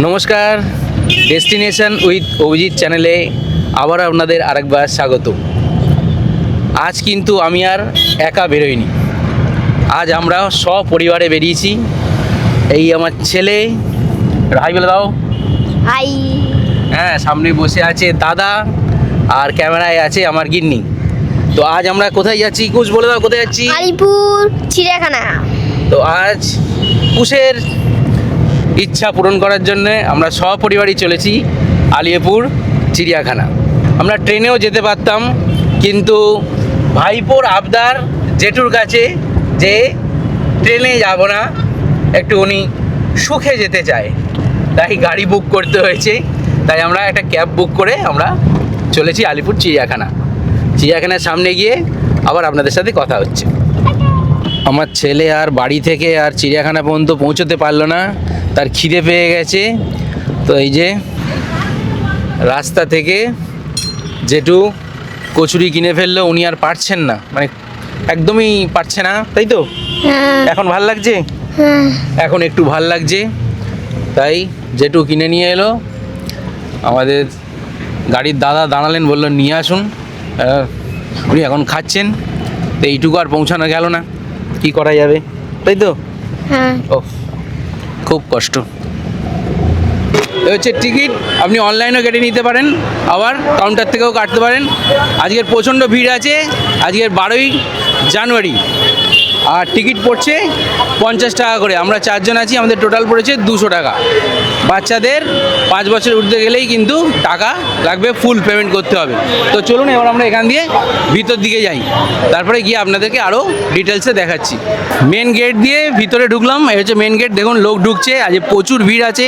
নমস্কার, destination with Abhijit চ্যানেলে আবার আপনাদের আরেকবার স্বাগত। আজ কিন্তু আমি আর একা বেরোইনি, আজ আমরা সপরিবারে বেরিয়েছি। এই আমার ছেলে, হাই বলে দাও। হাই। হ্যাঁ, সামনে বসে আছে দাদা আর ক্যামেরায় আছে আমার গিন্নি। তো আজ আমরা কোথায় যাচ্ছি? কুশ বলে দাও, কোথায় যাচ্ছি? আলিপুর চিড়িয়াখানা। তো আজ কুশের ইচ্ছা পূরণ করার জন্য আমরা সপরিবারই চলেছি আলিপুর চিড়িয়াখানা। আমরা ট্রেনেও যেতে পারতাম, কিন্তু ভাইপোর আবদার জেঠুর কাছে যে ট্রেনে যাব না, একটু উনি সুখে যেতে চায়, তাই গাড়ি বুক করতে হয়েছে। তাই আমরা একটা ক্যাব বুক করে আমরা চলেছি আলিপুর চিড়িয়াখানা। চিড়িয়াখানার সামনে গিয়ে আবার আপনাদের সাথে কথা হচ্ছে। আমার ছেলে আর বাড়ি থেকে আর চিড়িয়াখানা পর্যন্ত পৌঁছতে পারলো না, তার খিদে পেয়ে গেছে। তো এই যে রাস্তা থেকে জেঠু কচুরি কিনে ফেললো, উনি আর পারছেন না, মানে একদমই পারছে না, তাই তো? এখন ভাল লাগছে? এখন একটু ভাল লাগছে, তাই জেঠু কিনে নিয়ে এলো। আমাদের গাড়ির দাদা দাঁড়ালেন, বললো নিয়ে আসুন। উনি এখন খাচ্ছেন। তো এইটুকু আর পৌঁছানো গেল না, কি করা যাবে, তাই তো? ও, খুব কষ্ট। এ হচ্ছে টিকিট, আপনি অনলাইনেও কেটে নিতে পারেন, আবার কাউন্টার থেকেও কাটতে পারেন। আজকের প্রচণ্ড ভিড় আছে, আজকের 12ই জানুয়ারি, আর টিকিট পড়ছে 50 টাকা করে। আমরা 4 জন আছি, আমাদের টোটাল পড়েছে 200 টাকা। বাচ্চাদের 5 বছর উঠতে গেলেই কিন্তু টাকা লাগবে, ফুল পেমেন্ট করতে হবে। তো চলুন এবার আমরা এখান দিয়ে ভিতর দিকে যাই, তারপরে গিয়ে আপনাদেরকে আরও ডিটেলসে দেখাচ্ছি। মেন গেট দিয়ে ভিতরে ঢুকলাম, এই হচ্ছে মেন গেট। দেখুন লোক ঢুকছে, আজ প্রচুর ভিড় আছে,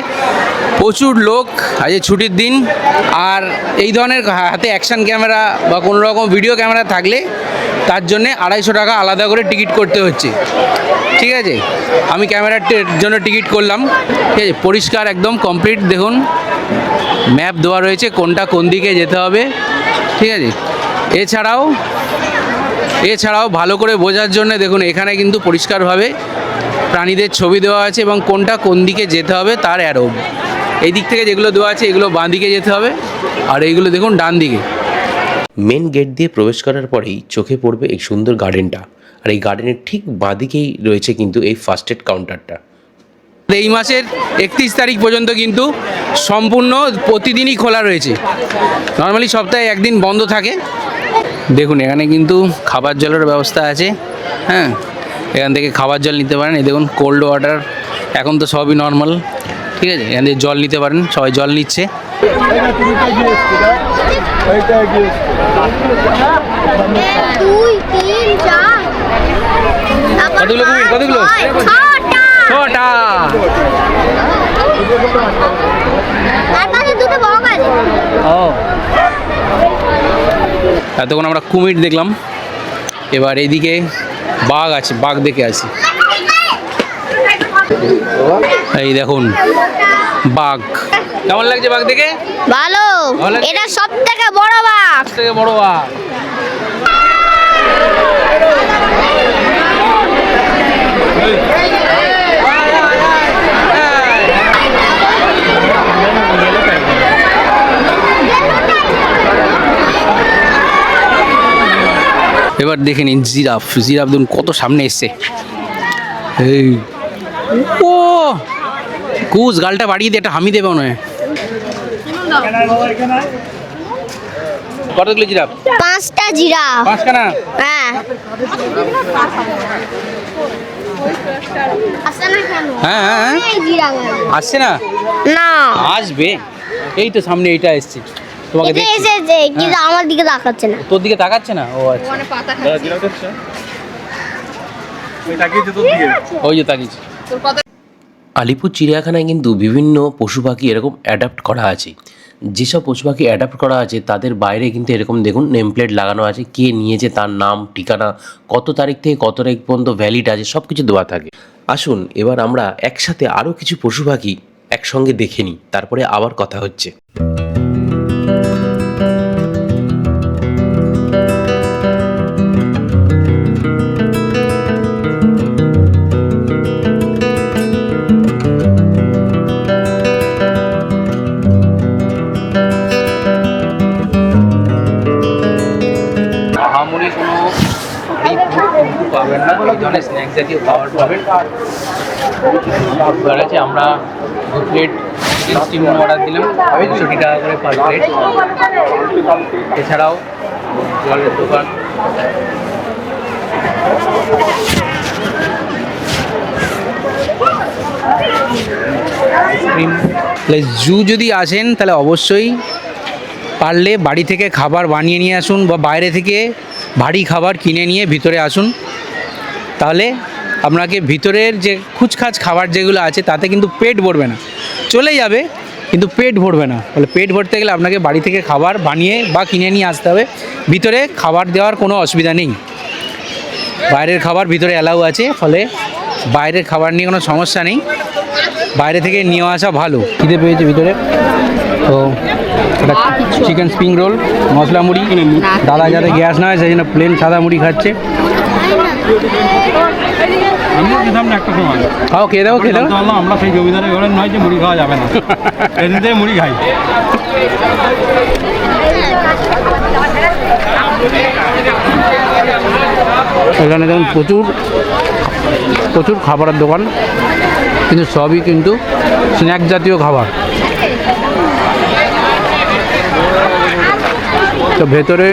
প্রচুর লোক, আজ ছুটির দিন। আর এই ধরনের হাতে অ্যাকশান ক্যামেরা বা কোনো রকম ভিডিও ক্যামেরা থাকলে তার জন্যে 250 টাকা আলাদা করে টিকিট করতে হচ্ছে, ঠিক আছে? আমি ক্যামেরার জন্য টিকিট করলাম, ঠিক আছে? পরিষ্কার একদম কমপ্লিট, দেখুন ম্যাপ দেওয়া রয়েছে কোনটা কোন দিকে যেতে হবে, ঠিক আছে? এছাড়াও ভালো করে বোঝার জন্য দেখুন এখানে কিন্তু পরিষ্কারভাবে প্রাণীদের ছবি দেওয়া আছে এবং কোনটা কোন দিকে যেতে হবে তার অ্যারো। এই দিক থেকে যেগুলো দেওয়া আছে এগুলো বাঁ দিকে যেতে হবে, আর এইগুলো দেখুন ডান দিকে। মেন গেট দিয়ে প্রবেশ করার পরেই চোখে পড়বে এই সুন্দর গার্ডেনটা, আর এই গার্ডেনের ঠিক বাঁদিকেই রয়েছে কিন্তু এই ফার্স্ট এড কাউন্টারটা। এই মাসের 31 তারিখ পর্যন্ত কিন্তু সম্পূর্ণ প্রতিদিনই খোলা রয়েছে, নর্মালি সপ্তাহে একদিন বন্ধ থাকে। দেখুন এখানে কিন্তু খাবার জলের ব্যবস্থা আছে, হ্যাঁ, এখান থেকে খাবার জল নিতে পারেন। এই দেখুন কোল্ড ওয়াটার, এখন তো সবই নর্মাল, ঠিক আছে? এখান থেকে জল নিতে পারেন, সবাই জল নিচ্ছে। কতগুলো কুমির? কতগুলো? 6টা। ও, এতক্ষণ আমরা কুমির দেখলাম, এবার এইদিকে বাঘ আছে, বাঘ দেখে আছি। এই দেখুন বাঘ, কেমন লাগছে বাঘ দেখে? ভালো, এটা সবথেকে বড় বাঘ। সবথেকে বড় বাঘ। এবার দেখে নিন জিরাফ। জিরাফ দেখুন কত সামনে এসছে। এই ও কুশ, গালটা বাড়িয়ে দিয়ে একটা হামি দেবে মনে হয়। কতগুলো জিরাফ? 5টা জিরাফ। 5খানা? হ্যাঁ। হ্যাঁ হ্যাঁ, আসছে না? না, আসবে, এই তো সামনে এইটা এসছে, তোমাকে এটা দেখছি। এসেছে কিন্তু আমার দিকে তাকাচ্ছে না। তোর দিকে তাকাচ্ছে না? ও আচ্ছা, ওই যে তাকিয়েছে। আলিপুর চিড়িয়াখানায় কিন্তু বিভিন্ন পশু পাখি এরকম অ্যাডাপ্ট করা আছে। যেসব পশু পাখি অ্যাডাপ্ট করা আছে তাদের বাইরে কিন্তু এরকম দেখুন নেম প্লেট লাগানো আছে, কে নিয়েছে তার নাম, ঠিকানা, কত তারিখ থেকে কত তারিখ পর্যন্ত ভ্যালিড আছে, সব কিছু দেওয়া থাকে। আসুন এবার আমরা একসাথে আরও কিছু পশু পাখি একসঙ্গে দেখে নিই, তারপরে আবার কথা হচ্ছে। এই ধরনের স্ন্যাক্স জাতীয় খাবার পাবেন। এবার আছে আমরা 2 প্লেট চিকেন স্টিম অর্ডার দিলাম, 65 টাকা করে পার প্লেট। এছাড়াও জলের দোকান, আইসক্রিম। জু যদি আসেন তাহলে অবশ্যই পারলে বাড়ি থেকে খাবার বানিয়ে নিয়ে আসুন বা বাইরে থেকে ভারী খাবার কিনে নিয়ে ভিতরে আসুন, তাহলে আপনাকে ভিতরের যে খুচখাচ খাবার যেগুলো আছে তাতে কিন্তু পেট ভরবে না, চলে যাবে কিন্তু পেট ভরবে না। তাহলে পেট ভরতে গেলে আপনাকে বাড়ি থেকে খাবার বানিয়ে বা কিনে নিয়ে আসতে হবে। ভিতরে খাবার দেওয়ার কোনো অসুবিধা নেই, বাইরের খাবার ভিতরে অ্যালাউ আছে, ফলে বাইরের খাবার নিয়ে কোনো সমস্যা নেই, বাইরে থেকে নিয়ে আসা ভালো। খিদে পেয়েছে ভিতরে, তো এটা চিকেন স্প্রিং রোল, মশলা মুড়ি, দাদা যাতে গ্যাস না হয় সেই জন্য প্লেন সাদা মুড়ি খাচ্ছে। আমিও খেতাম না একটা সময়, খাও, খেয়ে দাও, খেয়ে দাও। জানতে পারলাম আমরা সেই জমিদারের ঘরে নয় যে মুড়ি খাওয়া যাবে না, এদিন থেকে মুড়ি খাই। এখানে দেখুন প্রচুর প্রচুর খাবারের দোকান, কিন্তু সবই কিন্তু স্ন্যাক জাতীয় খাবার। তো ভেতরে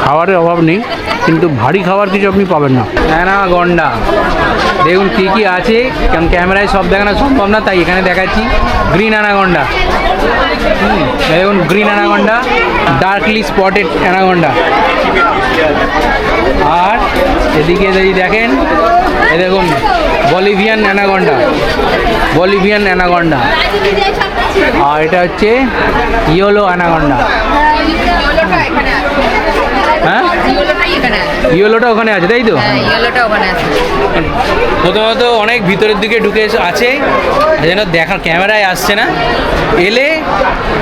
খাবারের অভাব নেই, কিন্তু ভারী খাবার কিছু আপনি পাবেন না। অ্যানাকন্ডা দেখুন কী কী আছে, কারণ ক্যামেরায় সব দেখানো সম্ভব না, তাই এখানে দেখাচ্ছি। গ্রিন অ্যানাকন্ডা, দেখুন গ্রিন অ্যানাকন্ডা, ডার্কলি স্পটেড অ্যানাকন্ডা। আর এদিকে যদি দেখেন, এ দেখুন বলিভিয়ান অ্যানাকন্ডা, বলিভিয়ান অ্যানাকন্ডা। আর এটা হচ্ছে ইয়েলো অ্যানাকন্ডা। হ্যাঁ, ইয়েলোটা ওখানে আছে, তাই তো? প্রথমত অনেক ভিতরের দিকে ঢুকে আছে, যেন দেখা ক্যামেরায় আসছে না, এলে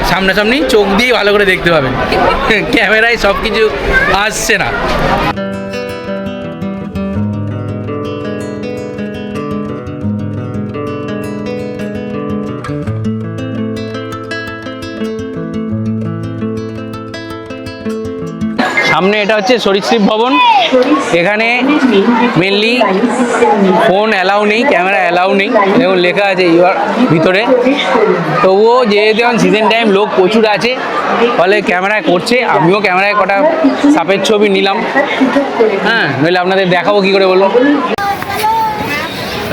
সামনাসামনি চোখ দিয়ে ভালো করে দেখতে পাবেন, ক্যামেরায় সব কিছু আসছে না। সামনে এটা হচ্ছে সরীসৃপ ভবন, এখানে মেনলি ফোন অ্যালাউ নেই, ক্যামেরা অ্যালাউ নেই, দেখুন লেখা আছে ইউর ভিতরে। তবুও যেহেতু এখন সিজন টাইম লোক প্রচুর আছে, ফলে ক্যামেরায় করছে, আমিও ক্যামেরায় কটা সাপের ছবি নিলাম। হ্যাঁ, নইলে আপনাদের দেখাবো কী করে বলবো।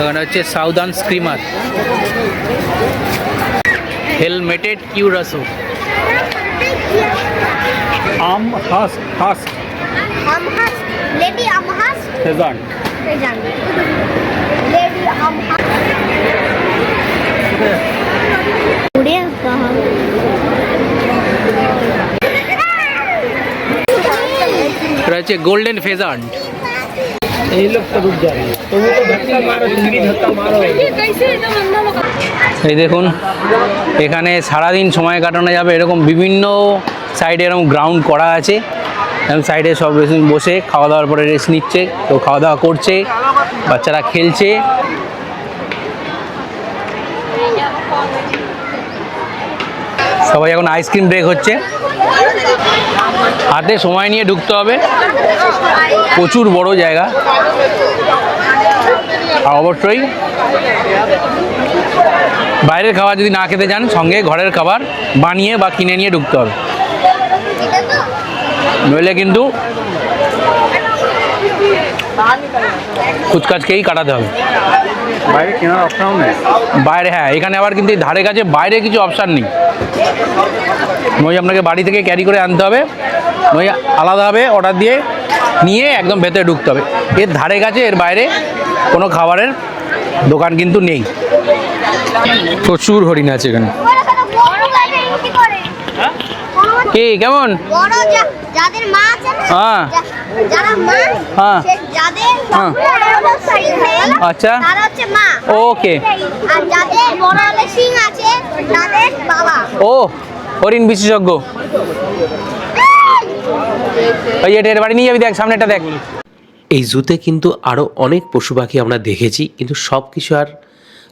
এখানে হচ্ছে সাউদার্ন স্ক্রিমার, হেলমেটেড কিউরাসো, আমহাস্ক লেডি আমহাস ফেজান্ট, লেডি আমহাস উড়ে কহা। এটা হচ্ছে গোল্ডেন ফেজান্ট। এই লোক তো রুক যায়, তুমি তো ধাক্কা মারো, তুমি ধাক্কা মারো। এই দেখুন এখানে সারাদিন সময় কাটানো যাবে, এরকম বিভিন্ন সাইডে এরকম গ্রাউন্ড করা আছে, এবং সাইডে সব বসে খাওয়া দাওয়ার পরে রেস্ট নিচ্ছে, তো খাওয়া দাওয়া করছে, বাচ্চারা খেলছে। সবাই এখন আইসক্রিম ব্রেক হচ্ছে, হাতে সময় নিয়ে ঢুকতে হবে, প্রচুর বড় জায়গা। আর অবশ্যই বাইরের খাবার যদি না খেতে চান, সঙ্গে ঘরের খাবার বানিয়ে বা কিনে নিয়ে ঢুকতে হবে, নইলে কিন্তু কুচকাচকেই কাটাতে হবে। বাইরে কেনার অপশন নেই বাইরে, হ্যাঁ এখানে আবার কিন্তু এই ধারে কাছে বাইরে কিছু অপশান নেই, নই আপনাকে বাড়ি থেকে ক্যারি করে আনতে হবে, নই আলাদাভাবে অর্ডার দিয়ে নিয়ে একদম ভেতরে ঢুকতে হবে। এর ধারে কাছে এর বাইরে কোনো খাবারের দোকান কিন্তু নেই। প্রচুর হরিণ আছে এখানে। কি কেমন? যাদের মা আছে না, হ্যাঁ যারা মা, হ্যাঁ যাদের আচ্ছা, তারা হচ্ছে মা। ওকে। আর যাদের বড় হলে সিং আছে তাদের বাবা। ও হরিণ বিশেষজ্ঞ। ওই এটা বাড়ি নিয়ে যাবি, দেখ সামনেটা দেখ। এই জুতে কিন্তু আরও অনেক পশু পাখি আমরা দেখেছি, কিন্তু সব কিছু আর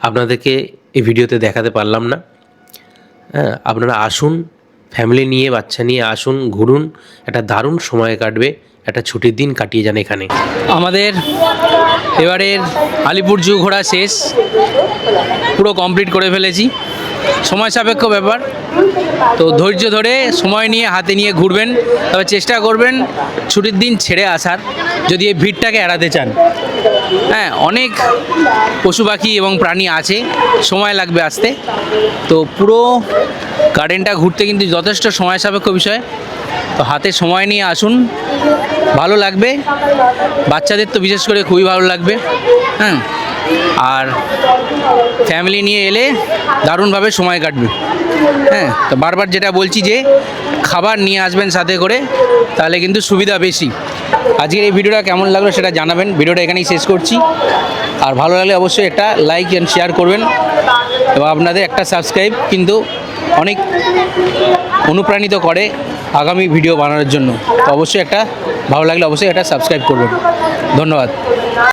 আপনাদেরকে এই ভিডিওতে দেখাতে পারলাম না। হ্যাঁ, আপনারা আসুন, ফ্যামিলি নিয়ে বাচ্চা নিয়ে আসুন, ঘুরুন, একটা দারুণ সময় কাটবে একটা ছুটির দিন কাটিয়ে যান এখানে। আমাদের এবারের আলিপুর জু ঘোরা শেষ, পুরো কমপ্লিট করে ফেলেছি। সময় সাপেক্ষ ব্যাপার, তো ধৈর্য ধরে সময় নিয়ে হাতে নিয়ে ঘুরবেন, তবে চেষ্টা করবেন ছুটির দিন ছেড়ে আসার, যদি এই ভিড়টাকে এড়াতে চান। হ্যাঁ, অনেক পশু পাখি এবং প্রাণী আছে, সময় লাগবে আসতে। তো পুরো গার্ডেনটা ঘুরতে কিন্তু যথেষ্ট সময় সাপেক্ষ বিষয়, তো হাতে সময় নিয়ে আসুন, ভালো লাগবে। বাচ্চাদের তো বিশেষ করে খুবই ভালো লাগবে। হ্যাঁ, আর ফ্যামিলি নিয়ে এলে দারুণভাবে সময় কাটবে। হ্যাঁ, তো বারবার যেটা বলছি যে খাবার নিয়ে আসবেন সাথে করে, তাহলে কিন্তু সুবিধা বেশি। আজকের এই ভিডিওটা কেমন লাগলো সেটা জানাবেন। ভিডিওটা এখানেই শেষ করছি, আর ভালো লাগলে অবশ্যই একটা লাইক অ্যান্ড শেয়ার করবেন, এবং আপনাদের একটা সাবস্ক্রাইব কিন্তু অনেক অনুপ্রাণিত করে আগামী ভিডিও বানানোর জন্য। তো অবশ্যই একটা ভালো লাগলে অবশ্যই একটা সাবস্ক্রাইব করবেন। ধন্যবাদ।